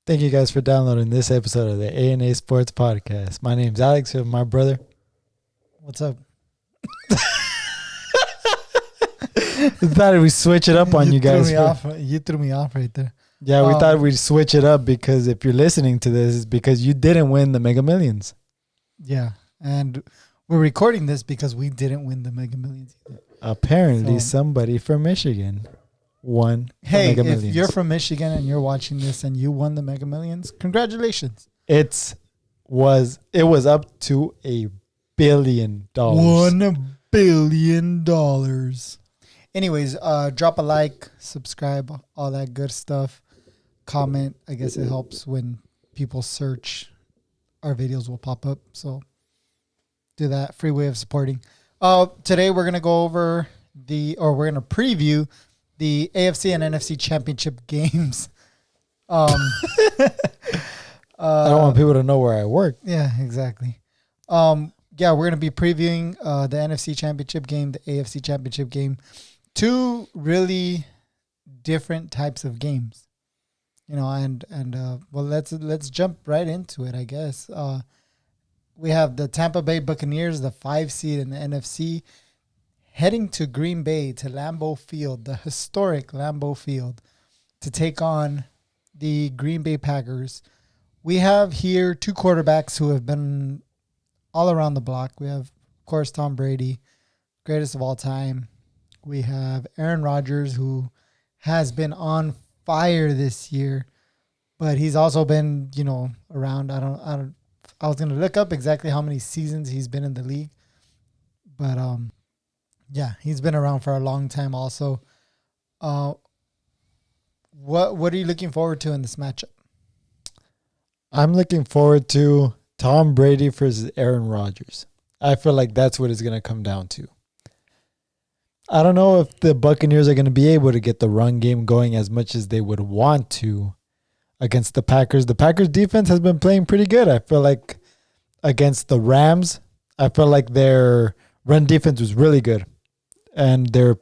Thank you guys for downloading this episode of the A&A Sports Podcast. My name's Alex with my brother. What's up? Thought we'd switch it up on you guys. You threw me off right there. Yeah, we thought we'd switch it up because if you're listening to this, it's because you didn't win the Mega Millions. Yeah, and we're recording this because we didn't win the Mega Millions either. Apparently, somebody from Michigan won the Mega Millions. If you're from Michigan and you're watching this and you won the Mega Millions, congratulations. It was up to $1 billion. $1 billion. Anyways, drop a like, subscribe, all that good stuff. Comment. I guess it helps when people search. Our videos will pop up. So do that. Free way of supporting. Today we're going to go over we're going to preview the AFC and NFC Championship games. I don't want people to know where I work. Yeah, exactly. We're going to be previewing the NFC Championship game, the AFC Championship game. Two really different types of games. Let's jump right into it, I guess. We have the Tampa Bay Buccaneers, the 5 seed in the NFC, heading to Green Bay, to Lambeau Field, the historic Lambeau Field, to take on the Green Bay Packers. We have here two quarterbacks who have been all around the block. We have, of course, Tom Brady, greatest of all time. We have Aaron Rodgers, who has been on fire this year, but he's also been, around. I was going to look up exactly how many seasons he's been in the league, but he's been around for a long time also. What are you looking forward to in this matchup? I'm looking forward to Tom Brady versus Aaron Rodgers. I feel like that's what it's going to come down to. I don't know if the Buccaneers are going to be able to get the run game going as much as they would want to against the Packers. The Packers defense has been playing pretty good. I feel like against the Rams, I feel like their run defense was really good. And their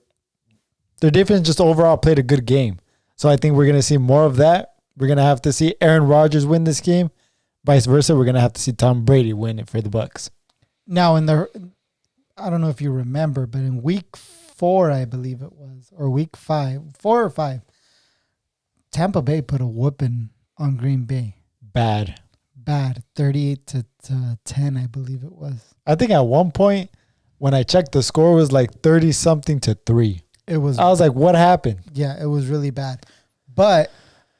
defense just overall played a good game. So I think we're going to see more of that. We're going to have to see Aaron Rodgers win this game. Vice versa, we're going to have to see Tom Brady win it for the Bucs. Now, I don't know if you remember, but in week 4, I believe it was, or week 4 or 5, Tampa Bay put a whooping on Green Bay. Bad, 38-10, I believe it was. I think at one point when I checked, the score was like 30-something to 3. It was. I was like, what happened? Yeah, it was really bad. But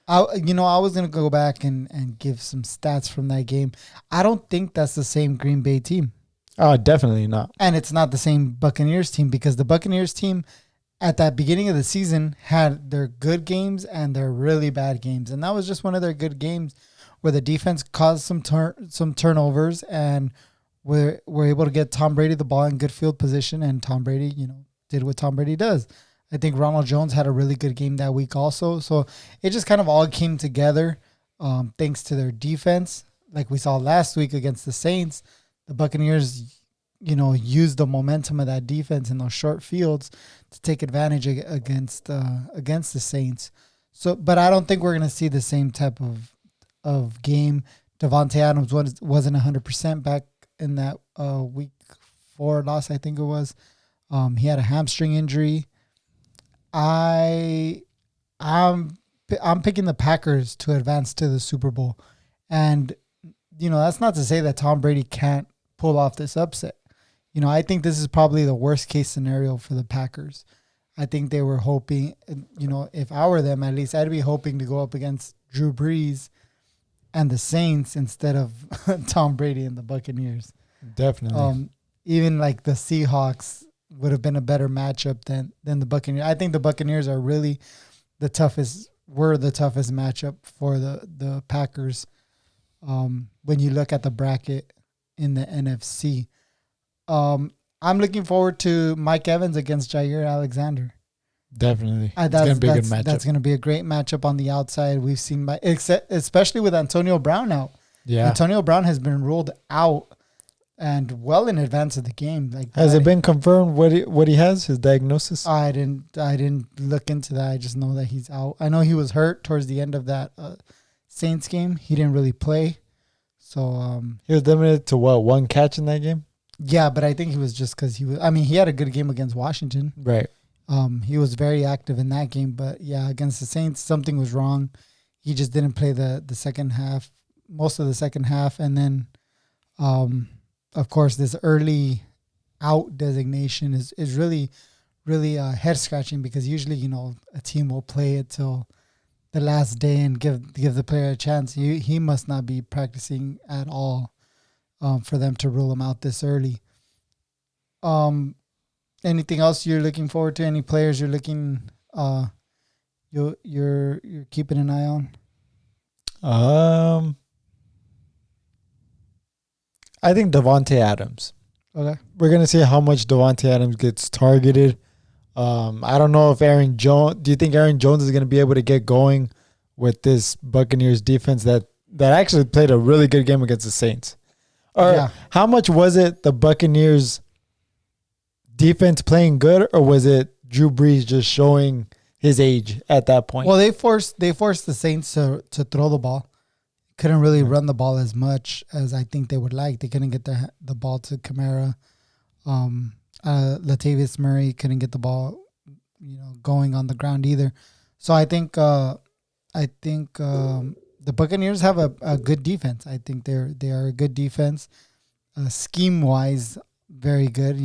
I was gonna go back and give some stats from that game. I don't think that's the same Green Bay team. Oh, definitely not. And it's not the same Buccaneers team, because the Buccaneers team at that beginning of the season had their good games and their really bad games. And that was just one of their good games where the defense caused some turnovers and were able to get Tom Brady the ball in good field position. And Tom Brady, did what Tom Brady does. I think Ronald Jones had a really good game that week also. So it just kind of all came together thanks to their defense. Like we saw last week against the Saints, the Buccaneers, used the momentum of that defense in those short fields to take advantage against the Saints. So, but I don't think we're going to see the same type of game. Devontae Adams wasn't 100% back in that week 4 loss, I think it was. He had a hamstring injury. I'm picking the Packers to advance to the Super Bowl, and that's not to say that Tom Brady can't pull off this upset. I think this is probably the worst case scenario for the Packers. I think they were hoping, if I were them, at least I'd be hoping to go up against Drew Brees and the Saints instead of Tom Brady and the Buccaneers. Definitely. Even like the Seahawks would have been a better matchup than the Buccaneers. I think the Buccaneers are really the toughest matchup for the Packers when you look at the bracket in the NFC. I'm looking forward to Mike Evans against Jair Alexander. Definitely. It's going to be a good matchup. That's going to be a great matchup on the outside. We've seen, especially with Antonio Brown out. Yeah. Antonio Brown has been ruled out and well in advance of the game. Has it been confirmed what he has, his diagnosis? I didn't look into that. I just know that he's out. I know he was hurt towards the end of that Saints game, he didn't really play. So He was limited to what, one catch in that game? yeah, but I think he was just because he was. I mean, he had a good game against Washington. Right. He was very active in that game, but yeah, against the Saints, something was wrong. He just didn't play the second half, most of the second half, and then, of course, this early out designation is really, really head scratching because usually a team will play it till the last day and give the player a chance. He must not be practicing at all, for them to rule him out this early. Anything else you're looking forward to? Any players you're looking you're keeping an eye on? I think Devontae Adams. Okay. We're gonna see how much Devontae Adams gets targeted. I don't know if Aaron Jones. Do you think Aaron Jones is gonna be able to get going with this Buccaneers defense that actually played a really good game against the Saints? Or how much was it the Buccaneers defense playing good, or was it Drew Brees just showing his age at that point? Well, they forced the Saints to throw the ball. Couldn't really run the ball as much as I think they would like. They couldn't get the ball to Kamara. Latavius Murray couldn't get the ball, going on the ground either. So I think the Buccaneers have a good defense. I think they are a good defense, scheme wise, very good.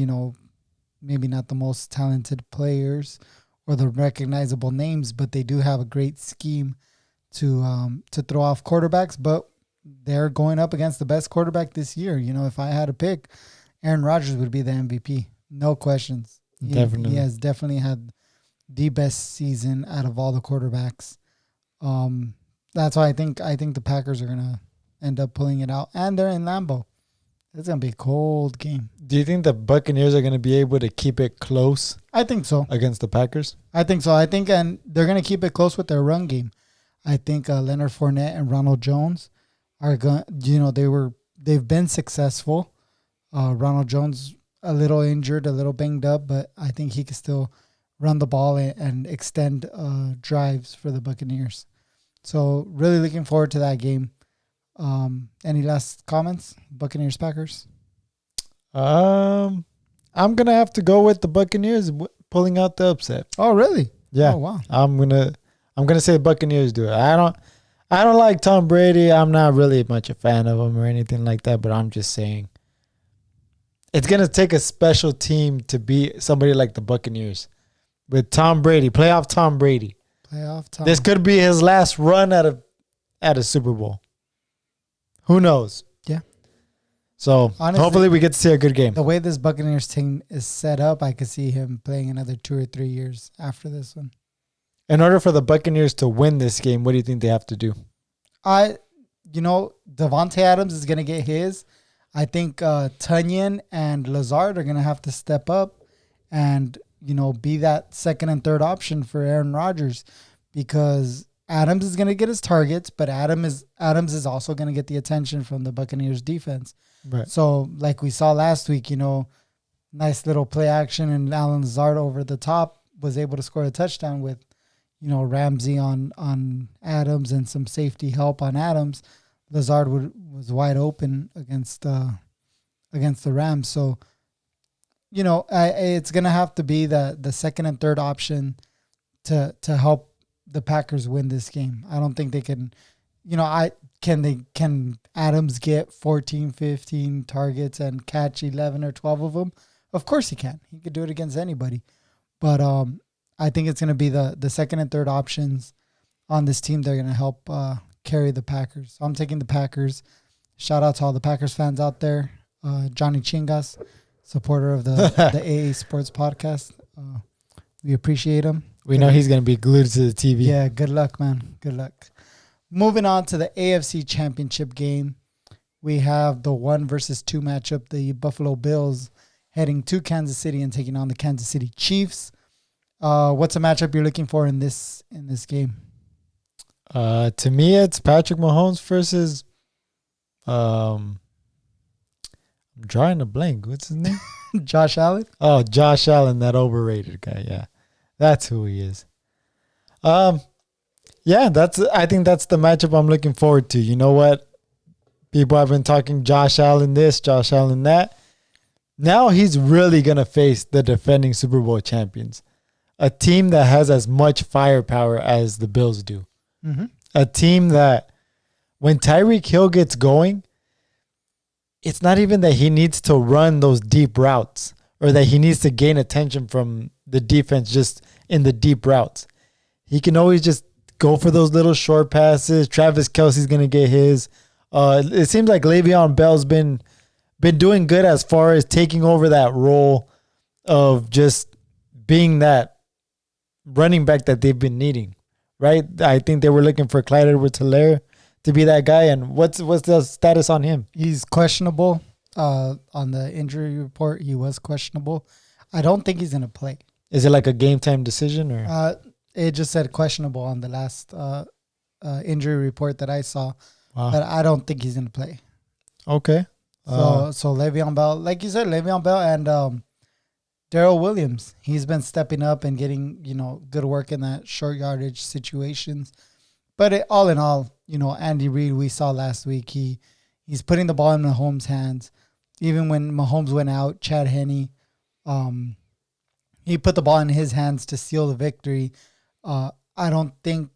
Maybe not the most talented players or the recognizable names, but they do have a great scheme to throw off quarterbacks. But they're going up against the best quarterback this year. If I had to pick, Aaron Rodgers would be the MVP, no questions. Definitely, he has definitely had the best season out of all the quarterbacks. That's why I think the Packers are gonna end up pulling it out, and they're in Lambeau. It's going to be a cold game. Do you think the Buccaneers are going to be able to keep it close? I think so. Against the Packers? I think so. And they're going to keep it close with their run game. I think Leonard Fournette and Ronald Jones are going. They've been successful. Ronald Jones a little injured, a little banged up, but I think he can still run the ball and extend drives for the Buccaneers. So really looking forward to that game. Any last comments? Buccaneers, Packers? I'm gonna have to go with the Buccaneers pulling out the upset. Oh, really? Yeah. Oh, wow. I'm gonna say Buccaneers do it. I don't like Tom Brady. I'm not really much a fan of him or anything like that, but I'm just saying it's gonna take a special team to beat somebody like the Buccaneers with Tom Brady, playoff Tom Brady. Playoff Tom. This could be his last run at a Super Bowl. Who knows? Yeah. So honestly, hopefully we get to see a good game. The way this Buccaneers team is set up, I could see him playing another 2 or 3 years after this one. In order for the Buccaneers to win this game, what do you think they have to do? Devontae Adams is going to get his. I think Tunyon and Lazard are going to have to step up and, be that second and third option for Aaron Rodgers, because Adams is going to get his targets, but Adams is also going to get the attention from the Buccaneers defense. Right. So like we saw last week, nice little play action, and Alan Lazard over the top was able to score a touchdown with, Ramsey on Adams and some safety help on Adams. Lazard was wide open against the Rams. So, it's going to have to be the second and third option to help the Packers win this game. I don't think they can, can Adams get 14, 15 targets and catch 11 or 12 of them? Of course he can. He could do it against anybody. But I think it's going to be the second and third options on this team. They're going to help carry the Packers. So I'm taking the Packers. Shout out to all the Packers fans out there. Johnny Chingas, supporter of the AA Sports Podcast. We appreciate him. We know he's going to be glued to the TV. Yeah, good luck, man. Good luck. Moving on to the AFC Championship game. We have the 1 versus 2 matchup. The Buffalo Bills heading to Kansas City and taking on the Kansas City Chiefs. What's a matchup you're looking for in this game? To me, it's Patrick Mahomes versus I'm drawing a blank. What's his name? Josh Allen? Oh, Josh Allen, that overrated guy. Yeah. That's who he is. Yeah, I think that's the matchup I'm looking forward to. You know what? People have been talking Josh Allen this, Josh Allen that. Now he's really going to face the defending Super Bowl champions, a team that has as much firepower as the Bills do. Mm-hmm. A team that when Tyreek Hill gets going, it's not even that he needs to run those deep routes or that he needs to gain attention from the defense just in the deep routes. He can always just go for those little short passes. Travis Kelce's going to get his. It seems like Le'Veon Bell's been doing good as far as taking over that role of just being that running back that they've been needing, right? I think they were looking for Clyde Edwards-Helaire to be that guy. And what's the status on him? He's questionable. On the injury report, he was questionable. I don't think he's going to play. Is it like a game time decision or? It just said questionable on the last injury report that I saw. Wow. But I don't think he's going to play. Okay. So Le'Veon Bell, like you said, Le'Veon Bell and Darrell Williams, he's been stepping up and getting, good work in that short yardage situations. But all in all, Andy Reid, we saw last week, he's putting the ball in Mahomes' hands. Even when Mahomes went out, Chad Henne, he put the ball in his hands to seal the victory. I don't think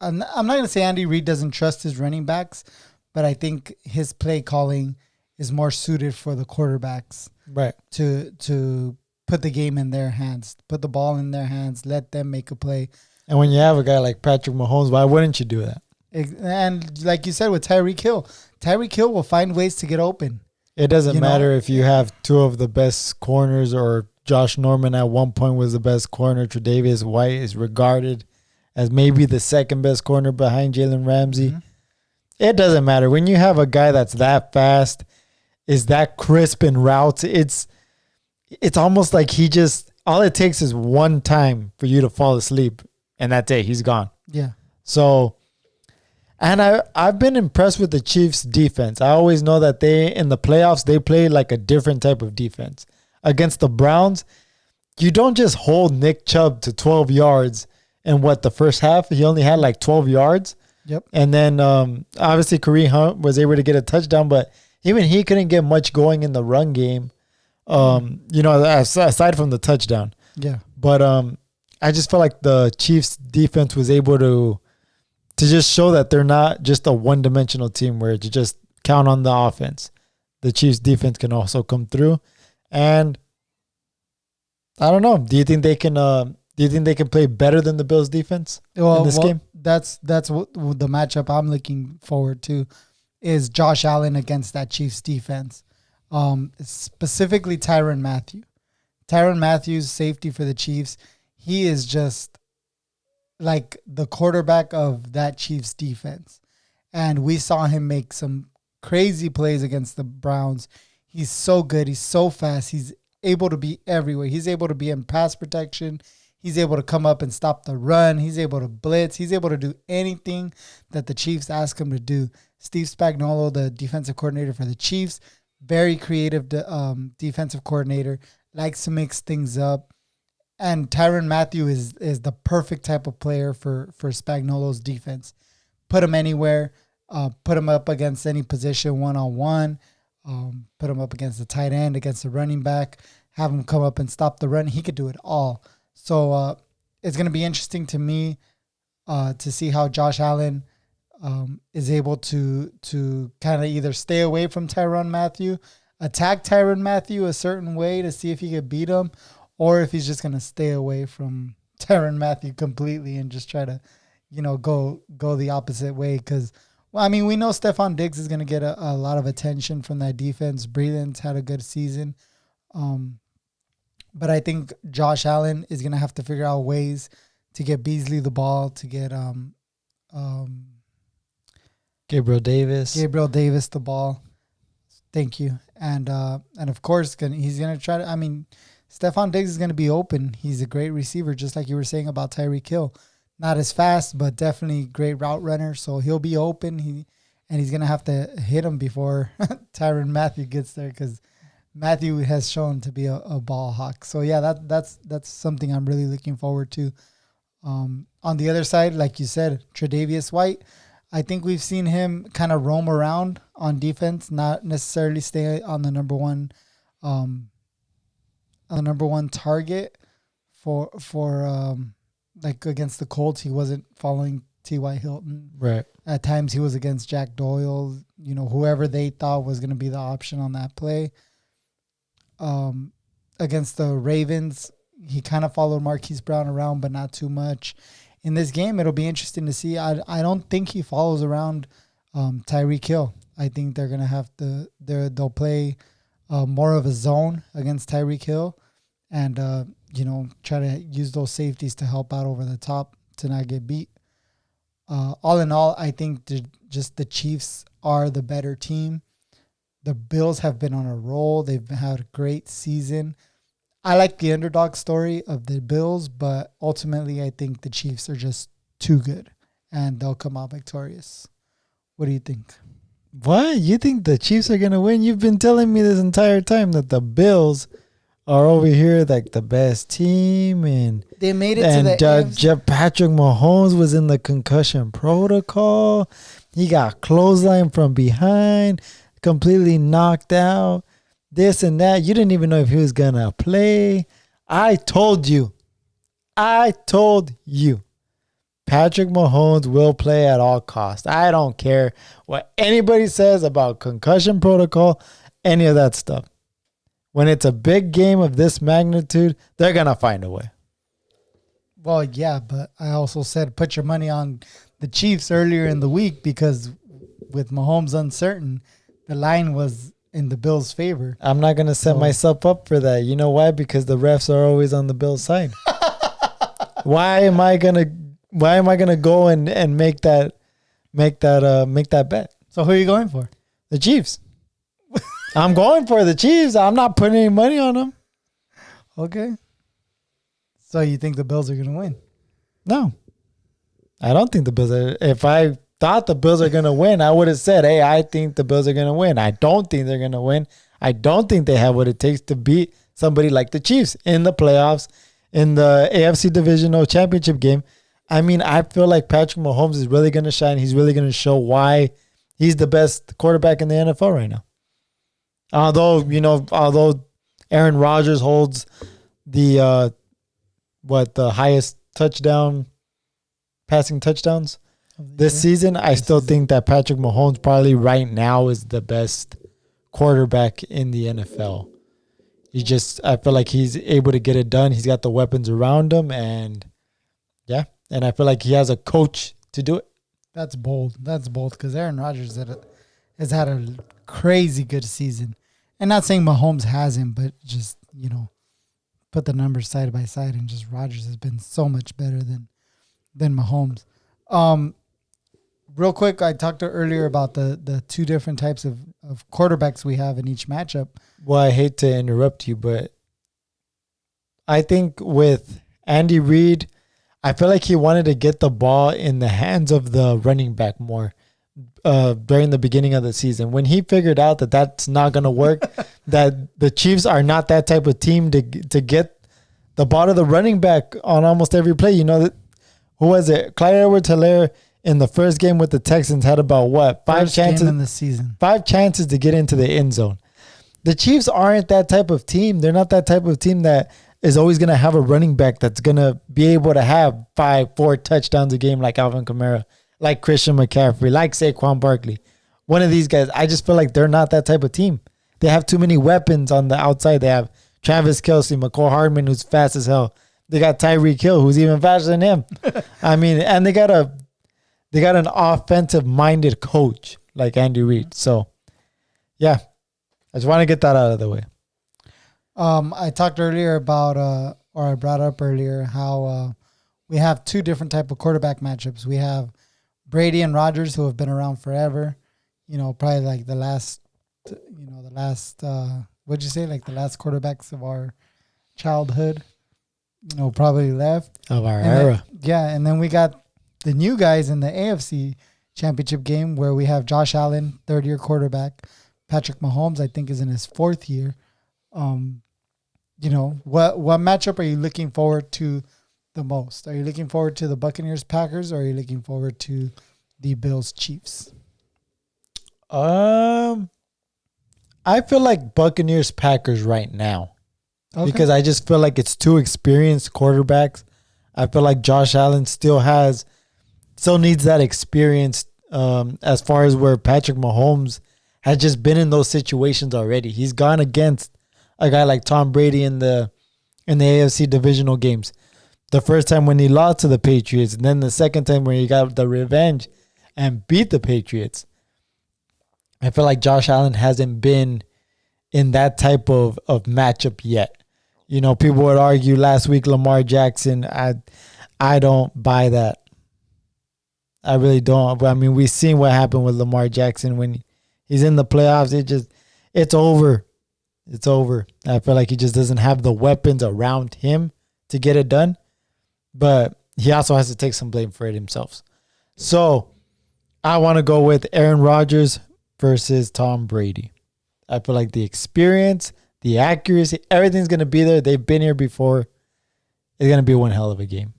I'm not going to say Andy Reid doesn't trust his running backs, but I think his play calling is more suited for the quarterbacks, right? To put the game in their hands, put the ball in their hands, let them make a play. And when you have a guy like Patrick Mahomes, why wouldn't you do that? And like you said with Tyreek Hill will find ways to get open. It doesn't matter if you have two of the best corners or Josh Norman at one point was the best corner. Tre'Davious White is regarded as maybe the second best corner behind Jalen Ramsey. Mm-hmm. It doesn't matter. When you have a guy that's that fast, is that crisp in routes, it's almost like all it takes is one time for you to fall asleep, and that's it. He's gone. Yeah. So, and I've been impressed with the Chiefs' defense. I always know that in the playoffs, they play like a different type of defense. Against the Browns, you don't just hold Nick Chubb to 12 yards in the first half. He only had like 12 yards. Yep. And then obviously Kareem Hunt was able to get a touchdown, but even he couldn't get much going in the run game, aside from the touchdown. Yeah. But I just felt like the Chiefs' defense was able to just show that they're not just a one-dimensional team where you just count on the offense. The Chiefs' defense can also come through. And I don't know. Do you think they can play better than the Bills' defense in this game? That's what the matchup I'm looking forward to is Josh Allen against that Chiefs defense. Specifically Tyrann Mathieu. Tyrann Mathieu's safety for the Chiefs. He is just like the quarterback of that Chiefs defense. And we saw him make some crazy plays against the Browns. He's so good. He's so fast. He's able to be everywhere. He's able to be in pass protection. He's able to come up and stop the run. He's able to blitz. He's able to do anything that the Chiefs ask him to do. Steve Spagnuolo, the defensive coordinator for the Chiefs, very creative defensive coordinator, likes to mix things up. And Tyrann Mathieu is the perfect type of player for Spagnuolo's defense. Put him anywhere. Put him up against any position one-on-one. Put him up against the tight end, against the running back. Have him come up and stop the run. He could do it all. So it's going to be interesting to me to see how Josh Allen is able to kind of either stay away from Tyrann Mathieu, attack Tyrann Mathieu a certain way to see if he could beat him, or if he's just going to stay away from Tyrann Mathieu completely and just try to, go the opposite way. Because, we know Stephon Diggs is going to get a lot of attention from that defense. Breeland's had a good season. But I think Josh Allen is going to have to figure out ways to get Beasley the ball, to get Gabriel Davis the ball. Thank you. And of course, he's going to try to, Stephon Diggs is going to be open. He's a great receiver, just like you were saying about Tyreek Hill. Not as fast, but definitely great route runner. So he'll be open. He's going to have to hit him before Tyrann Mathieu gets there, because Mathieu has shown to be a ball hawk. So yeah, that's something I'm really looking forward to. On the other side, like you said, Tre'Davious White, I think we've seen him kind of roam around on defense, not necessarily stay on the number one target for like against the Colts. He wasn't following T.Y. Hilton. Right. At times he was against Jack Doyle, whoever they thought was going to be the option on that play. Against the Ravens, he kind of followed Marquise Brown around, but not too much. In this game, it'll be interesting to see. I don't think he follows around Tyreek Hill. I think they're going to have to they'll play more of a zone against Tyreek Hill and try to use those safeties to help out over the top to not get beat. All in all, I think just the Chiefs are the better team. The Bills have been on a roll. They've had a great season. I like the underdog story of the Bills, but ultimately I think the Chiefs are just too good and they'll come out victorious. What do you think? What? You think the Chiefs are going to win? You've been telling me this entire time that the Bills are over here like the best team, and they made it to the AFC. Patrick Mahomes was in the concussion protocol. He got clotheslined from behind, completely knocked out. This and that. You didn't even know if he was going to play. I told you. Patrick Mahomes will play at all costs. I don't care what anybody says about concussion protocol, any of that stuff. When it's a big game of this magnitude, they're going to find a way. Well, yeah, but I also said put your money on the Chiefs earlier in the week because with Mahomes uncertain, the line was in the Bills' favor. I'm not going to set myself up for that. You know why? Because the refs are always on the Bills' side. Why am I going to go and make that bet? So who are you going for? The Chiefs. I'm going for the Chiefs. I'm not putting any money on them. Okay. So you think the Bills are going to win? No. I don't think the Bills are. If I thought the Bills are going to win, I would have said, hey, I think the Bills are going to win. I don't think they're going to win. I don't think they have what it takes to beat somebody like the Chiefs in the playoffs, in the AFC Divisional Championship game. I mean, I feel like Patrick Mahomes is really going to shine. He's really going to show why he's the best quarterback in the NFL right now. Although Aaron Rodgers holds the highest passing touchdowns this season, I still think that Patrick Mahomes probably right now is the best quarterback in the NFL. I feel like he's able to get it done. He's got the weapons around him, and I feel like he has a coach to do it. That's bold. Because Aaron Rodgers has had a crazy good season. And not saying Mahomes hasn't, but just, put the numbers side by side, and just Rodgers has been so much better than Mahomes. Real quick, I talked earlier about the two different types of quarterbacks we have in each matchup. Well, I hate to interrupt you, but I think with Andy Reid, I feel like he wanted to get the ball in the hands of the running back more during the beginning of the season. When he figured out that that's not going to work, that the Chiefs are not that type of team to get the ball to the running back on almost every play. Who was it? Clyde Edwards-Helaire in the first game with the Texans had about five chances in the season. 5 chances to get into the end zone. The Chiefs aren't that type of team. They're not that type of team that is always going to have a running back that's going to be able to have 4 touchdowns a game like Alvin Kamara, like Christian McCaffrey, like Saquon Barkley. One of these guys, I just feel like they're not that type of team. They have too many weapons on the outside. They have Travis Kelce, McCall Hardman, who's fast as hell. They got Tyreek Hill, who's even faster than him. I mean, and they got an offensive-minded coach like Andy Reid. So, yeah, I just want to get that out of the way. I talked earlier about, or I brought up earlier how we have two different type of quarterback matchups. We have Brady and Rodgers, who have been around forever. Probably like the last what'd you say? Like the last quarterbacks of our childhood. Probably left of our era. And then we got the new guys in the AFC Championship game where we have Josh Allen, third-year quarterback. Patrick Mahomes, I think, is in his 4th year. What matchup are you looking forward to the most? Are you looking forward to the Buccaneers Packers, or are you looking forward to the Bills Chiefs? I feel like Buccaneers Packers right now. Okay. Because I just feel like it's two experienced quarterbacks. I feel like Josh Allen still needs that experience as far as where Patrick Mahomes has just been in those situations already. He's gone against a guy like Tom Brady in the AFC divisional games. The first time when he lost to the Patriots, and then the second time when he got the revenge and beat the Patriots. I feel like Josh Allen hasn't been in that type of matchup yet. You know, people would argue last week Lamar Jackson. I don't buy that. I really don't. But I mean, we've seen what happened with Lamar Jackson when he's in the playoffs. It's over. It's over. I feel like he just doesn't have the weapons around him to get it done. But he also has to take some blame for it himself. So I want to go with Aaron Rodgers versus Tom Brady. I feel like the experience, the accuracy, everything's going to be there. They've been here before. It's going to be one hell of a game.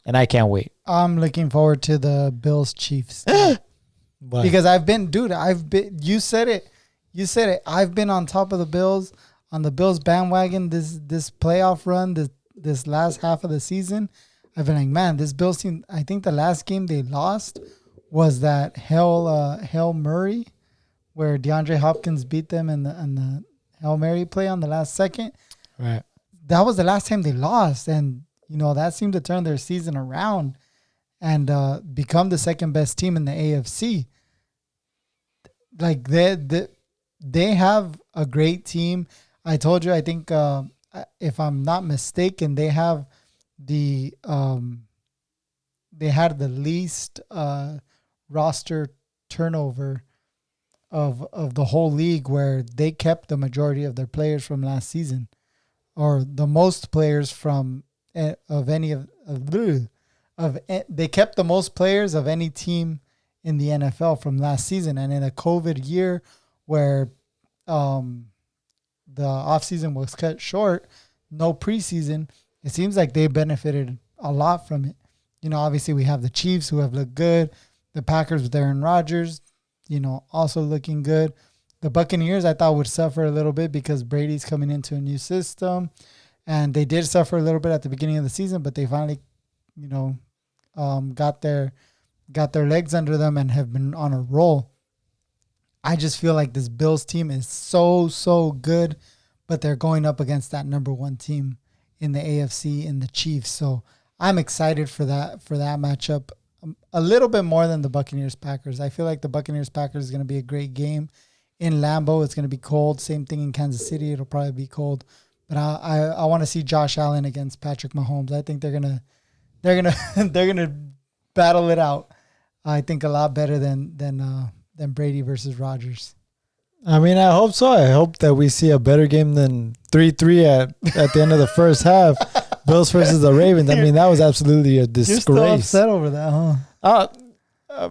And I can't wait. I'm looking forward to the Bills Chiefs. Because you said it. I've been on top of the Bills, on the Bills bandwagon this playoff run, this last half of the season. I've been like, man, this Bills team, I think the last game they lost was that Hail Murray, where DeAndre Hopkins beat them in the Hail Mary play on the last second. Right. That was the last time they lost. And, you know, that seemed to turn their season around and become the second best team in the AFC. Like, they have a great team. I told you, I think, if I'm not mistaken, they had the least roster turnover of the whole league, where they kept the majority of their players from last season, or the most players they kept the most players of any team in the NFL from last season. And in a COVID year where the offseason was cut short, no preseason, it seems like they benefited a lot from it. You know, obviously we have the Chiefs, who have looked good. The Packers with Aaron Rodgers, you know, also looking good. The Buccaneers, I thought, would suffer a little bit because Brady's coming into a new system. And they did suffer a little bit at the beginning of the season, but they finally, you know, got their legs under them and have been on a roll. I just feel like this Bills team is so good, but they're going up against that number one team in the AFC in the Chiefs. So I'm excited for that matchup a little bit more than the Buccaneers Packers. I feel like the Buccaneers Packers is going to be a great game in Lambeau. It's going to be cold. Same thing in Kansas City. It'll probably be cold. But I want to see Josh Allen against Patrick Mahomes. I think they're gonna battle it out. I think a lot better than Brady versus Rodgers. I mean, I hope so. I hope that we see a better game than 3-3 at the end of the first half. Bills versus the Ravens. I mean, that was absolutely a disgrace. You're still upset over that, huh?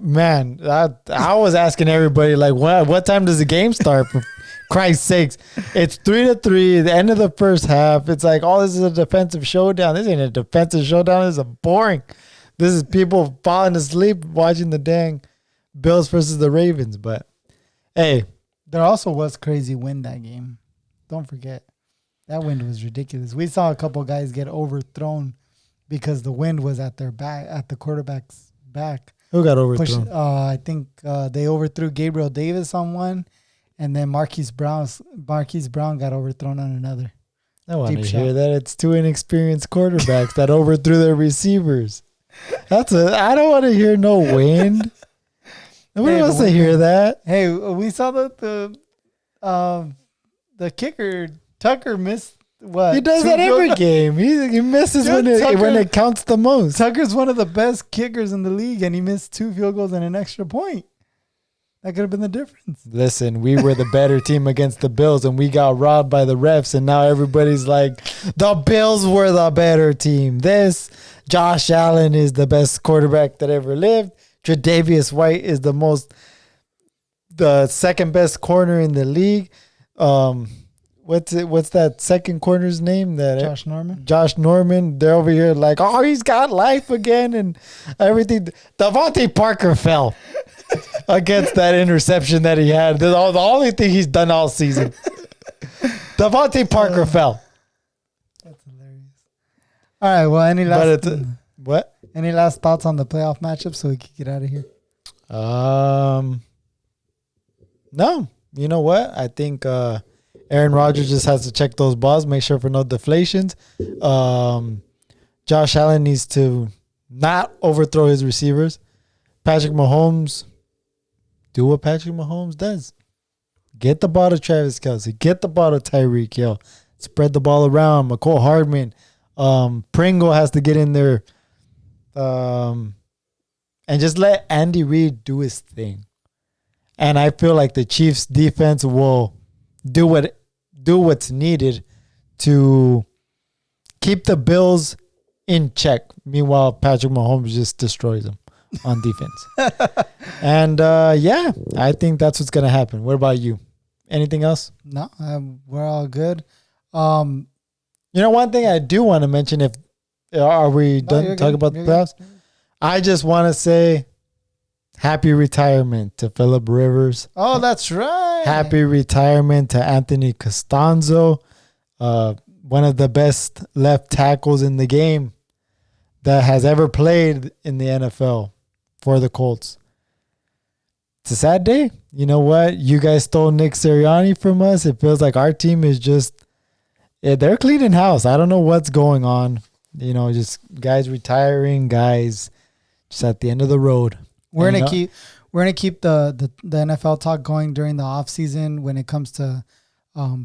Man, I was asking everybody, like, what time does the game start? For Christ's sakes. It's 3-3, the end of the first half. It's like, oh, this is a defensive showdown. This ain't a defensive showdown. This is boring. This is people falling asleep watching the dang Bills versus the Ravens. But, hey. There also was crazy wind that game. Don't forget. That wind was ridiculous. We saw a couple guys get overthrown because the wind was at their back, at the quarterback's back. Who got overthrown? I think they overthrew Gabriel Davis on one, and then Marquise Brown got overthrown on another. I want to hear that. It's two inexperienced quarterbacks that overthrew their receivers. I don't want to hear no wind. Nobody wants to hear that. Hey, we saw that the kicker Tucker missed what? He does that every game. He misses when it counts the most. Tucker's one of the best kickers in the league, and he missed 2 field goals and an extra point. That could have been the difference. Listen, we were the better team against the Bills, and we got robbed by the refs, and now everybody's like, the Bills were the better team. Josh Allen is the best quarterback that ever lived. Tre'Davious White is the second best corner in the league. what's that second corner's name? That Josh Norman. Josh Norman. They're over here like, oh, he's got life again and everything. Devontae Parker fell against that interception that he had. The only thing he's done all season. Devontae Parker fell. That's hilarious. All right. Well, any last thoughts on the playoff matchup so we can get out of here? No. You know what? I think Aaron Rodgers just has to check those balls, make sure for no deflations. Josh Allen needs to not overthrow his receivers. Patrick Mahomes, do what Patrick Mahomes does. Get the ball to Travis Kelce. Get the ball to Tyreek Hill. Spread the ball around. McCole Hardman. Pringle has to get in there. And just let Andy Reid do his thing. And I feel like the Chiefs defense will do what's needed to keep the Bills in check. Meanwhile, Patrick Mahomes just destroys them on defense. And I think that's what's gonna happen. What about you? Anything else? No, we're all good. One thing I do want to mention, are we done talking about the playoffs? I just want to say happy retirement to Phillip Rivers. Oh, that's right. Happy retirement to Anthony Costanzo, one of the best left tackles in the game that has ever played in the NFL for the Colts. It's a sad day. You know what? You guys stole Nick Sirianni from us. It feels like our team is they're cleaning house. I don't know what's going on. Just guys retiring, guys just at the end of the road. We're gonna keep the NFL talk going during the off season when it comes to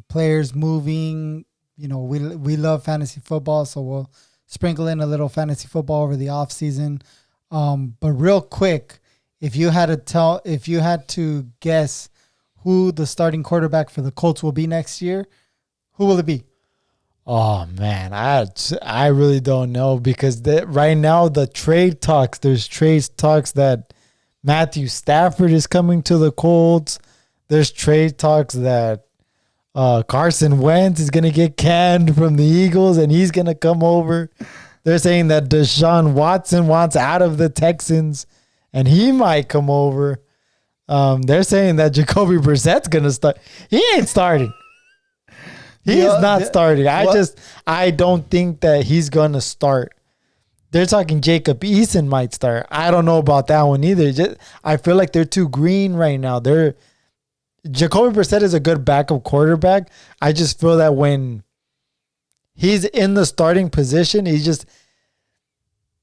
players moving. We love fantasy football, so we'll sprinkle in a little fantasy football over the off season. But real quick, if you had to guess who the starting quarterback for the Colts will be next year, who will it be? Oh man, I really don't know because right now there's trade talks that Matthew Stafford is coming to the Colts. There's trade talks that Carson Wentz is going to get canned from the Eagles and he's going to come over. They're saying that Deshaun Watson wants out of the Texans and he might come over. They're saying that Jacoby Brissett's going to start. He ain't starting. He is not starting. I don't think that he's going to start. They're talking Jacob Eason might start. I don't know about that one either. I feel like they're too green right now. Jacoby Brissett is a good backup quarterback. I just feel that when he's in the starting position,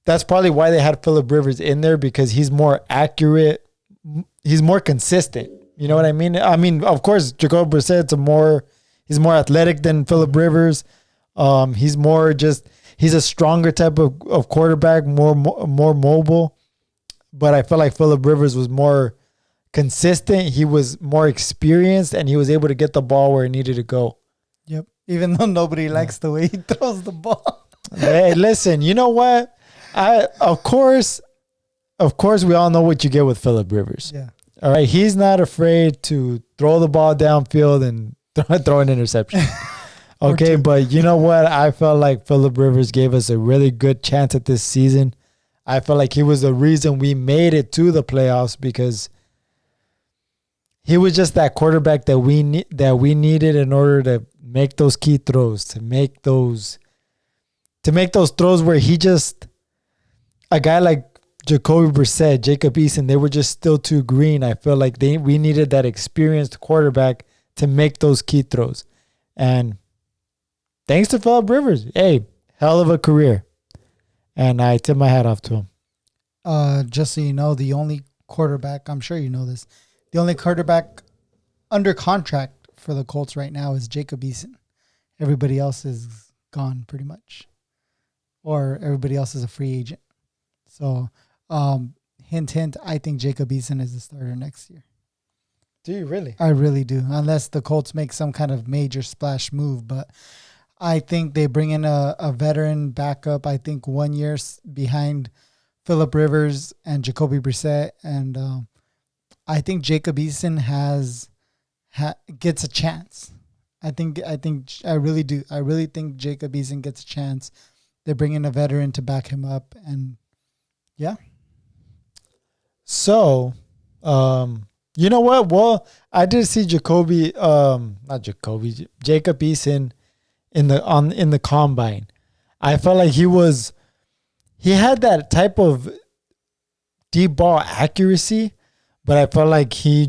that's probably why they had Phillip Rivers in there because he's more accurate. He's more consistent. You know what I mean? I mean, of course, Jacoby Brissett's he's more athletic than Phillip Rivers. He's a stronger type of quarterback, more mobile. But I feel like Phillip Rivers was more consistent. He was more experienced, and he was able to get the ball where it needed to go. Yep. Even though nobody likes the way he throws the ball. Hey, listen, you know what? Of course, we all know what you get with Phillip Rivers. Yeah. All right. He's not afraid to throw the ball downfield and throw an interception. Okay, but you know what? I felt like Phillip Rivers gave us a really good chance at this season. I felt like he was the reason we made it to the playoffs because he was just that quarterback that we needed in order to make those key throws, to make those throws where a guy like Jacoby Brissett, Jacob Eason, they were just still too green. I feel like we needed that experienced quarterback to make those key throws. And thanks to Phillip Rivers, hey, hell of a career. And I tip my hat off to him. Just so you know, the only quarterback, I'm sure you know this, the only quarterback under contract for the Colts right now is Jacob Eason. Everybody else is gone pretty much. Or everybody else is a free agent. So, hint, hint, I think Jacob Eason is the starter next year. Do you really? I really do. Unless the Colts make some kind of major splash move. But I think they bring in a veteran backup. I think 1 year behind Phillip Rivers and Jacoby Brissett. And I think Jacob Eason gets a chance. I really do. I really think Jacob Eason gets a chance. They're bringing a veteran to back him up, and yeah. So, you know what? Well, I did see Jacob Eason in the combine. I felt like he had that type of deep ball accuracy, but I felt like he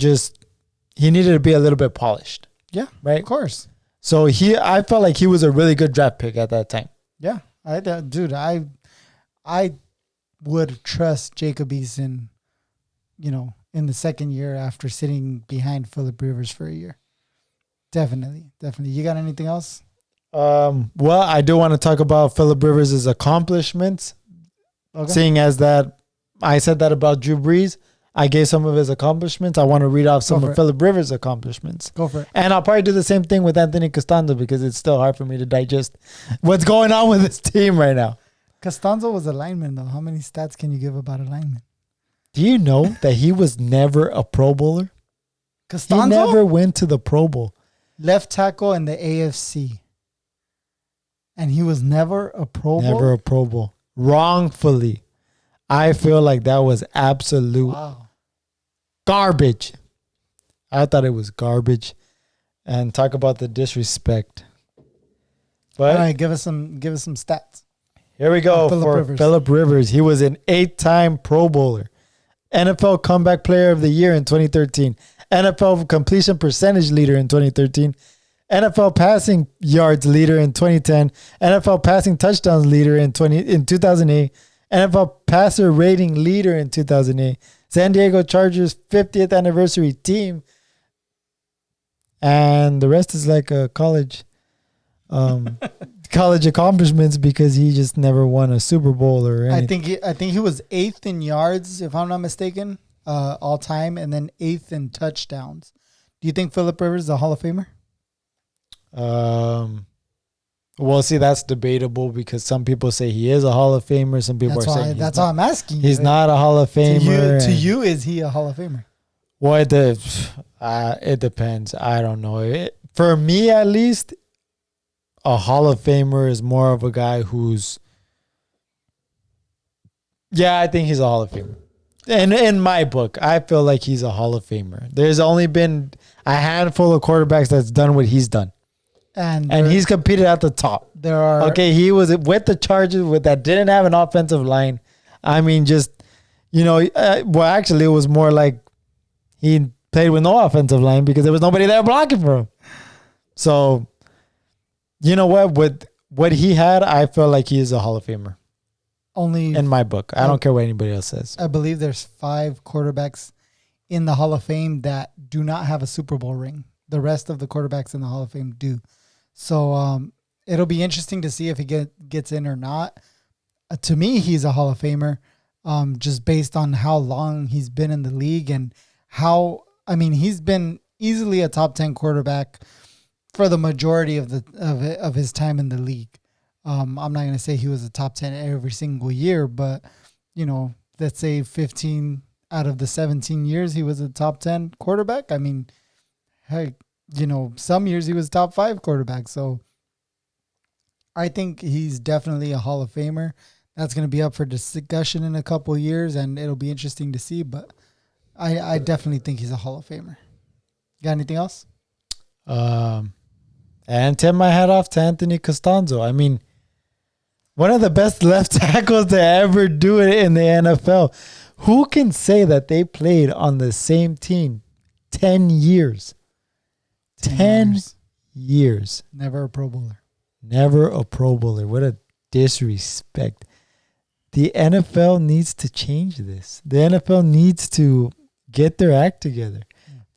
needed to be a little bit polished. Yeah, right. Of course. So I felt like he was a really good draft pick at that time. Yeah, I would trust Jacob Eason, in the second year after sitting behind Phillip Rivers for a year. Definitely. You got anything else? Well, I do want to talk about Phillip Rivers' accomplishments. Okay. Seeing as that I said that about Drew Brees, I gave some of his accomplishments. I want to read off some of Phillip Rivers' accomplishments. Go for it. And I'll probably do the same thing with Anthony Costanzo because it's still hard for me to digest what's going on with this team right now. Costanzo was a lineman, though. How many stats can you give about a lineman? Do you know that he was never a Pro Bowler? Costanzo? He never went to the Pro Bowl. Left tackle in the AFC. And he was never a Pro Bowl? Never a Pro Bowl. Wrongfully. I feel like that was absolute garbage. I thought it was garbage. And talk about the disrespect. But all right, give us some stats. Here we go for Phillip Rivers. He was an 8-time Pro Bowler. NFL Comeback Player of the Year in 2013. NFL Completion Percentage Leader in 2013. NFL Passing Yards Leader in 2010. NFL Passing Touchdowns Leader in 2008. NFL Passer Rating Leader in 2008. San Diego Chargers 50th Anniversary Team. And the rest is like a college accomplishments because he just never won a Super Bowl or anything. I think he was 8th in yards, if I'm not mistaken, all time, and then 8th in touchdowns. Do you think Phillip Rivers is a Hall of Famer? Well, see, that's debatable because some people say he is a Hall of Famer. Some people are saying that's why I'm asking. He's not a Hall of Famer. To you, is he a Hall of Famer? Well, it depends. I don't know. For me, at least, a Hall of Famer is more of a guy who's... Yeah, I think he's a Hall of Famer. And in my book, I feel like he's a Hall of Famer. There's only been a handful of quarterbacks that's done what he's done. And he's competed at the top. He was with the Chargers that didn't have an offensive line. I mean, actually, it was more like he played with no offensive line because there was nobody there blocking for him. So, you know what? With what he had, I feel like he is a Hall of Famer. Only in my book. I don't care what anybody else says. I believe there's 5 quarterbacks in the Hall of Fame that do not have a Super Bowl ring. The rest of the quarterbacks in the Hall of Fame do. So it'll be interesting to see if he gets in or not. To me, he's a Hall of Famer, just based on how long he's been in the league and he's been easily a top 10 quarterback for the majority of his time in the league. I'm not going to say he was a top 10 every single year, but let's say 15 out of the 17 years he was a top 10 quarterback. I mean, heck, some years he was top 5 quarterback. So I think he's definitely a Hall of Famer. That's going to be up for discussion in a couple of years, and it'll be interesting to see. But I definitely think he's a Hall of Famer. Got anything else? And tip my hat off to Anthony Costanzo. I mean, one of the best left tackles to ever do it in the NFL. Who can say that they played on the same team 10 years? 10 years. Never a Pro Bowler. Never a Pro Bowler. What a disrespect. The NFL needs to change this. The NFL needs to get their act together.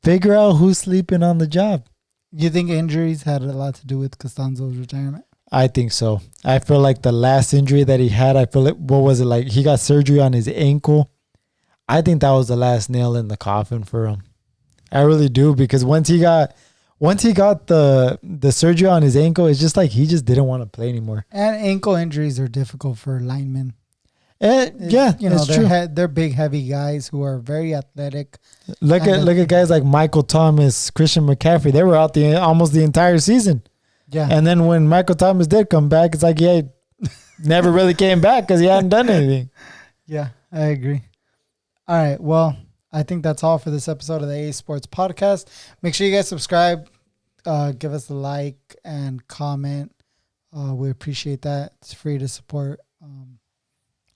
Figure out who's sleeping on the job. You think injuries had a lot to do with Costanzo's retirement? I think so. I feel like the last injury that he had, what was it like? He got surgery on his ankle. I think that was the last nail in the coffin for him. I really do, because once he got the surgery on his ankle, it's just like he just didn't want to play anymore. And ankle injuries are difficult for linemen. Yeah, you know, that's true. they're big, heavy guys who are very athletic. Look at guys like Michael Thomas, Christian McCaffrey. They were out almost the entire season. Yeah. And then when Michael Thomas did come back, it's like he never really came back because he hadn't done anything. Yeah, I agree. All right. Well, I think that's all for this episode of the A Sports Podcast. Make sure you guys subscribe, give us a like and comment. We appreciate that. It's free to support.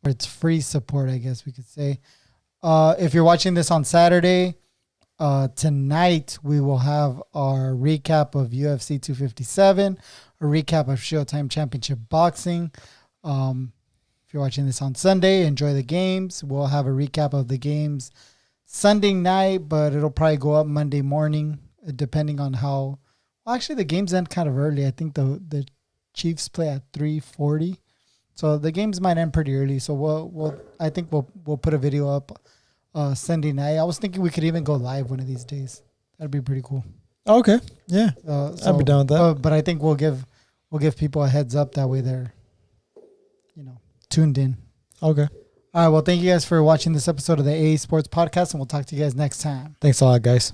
Or it's free support, I guess we could say. If you're watching this on Saturday, tonight we will have our recap of UFC 257, a recap of Showtime Championship Boxing. If you're watching this on Sunday, enjoy the games. We'll have a recap of the games Sunday night, but it'll probably go up Monday morning, depending on how. Well, actually, the games end kind of early. I think the Chiefs play at 3:40. So the games might end pretty early. So we'll put a video up Sunday night. I was thinking we could even go live one of these days. That'd be pretty cool. Okay. Yeah. I'd be down with that. But I think we'll give people a heads up, that way they're, tuned in. Okay. All right. Well, thank you guys for watching this episode of the A Sports Podcast, and we'll talk to you guys next time. Thanks a lot, guys.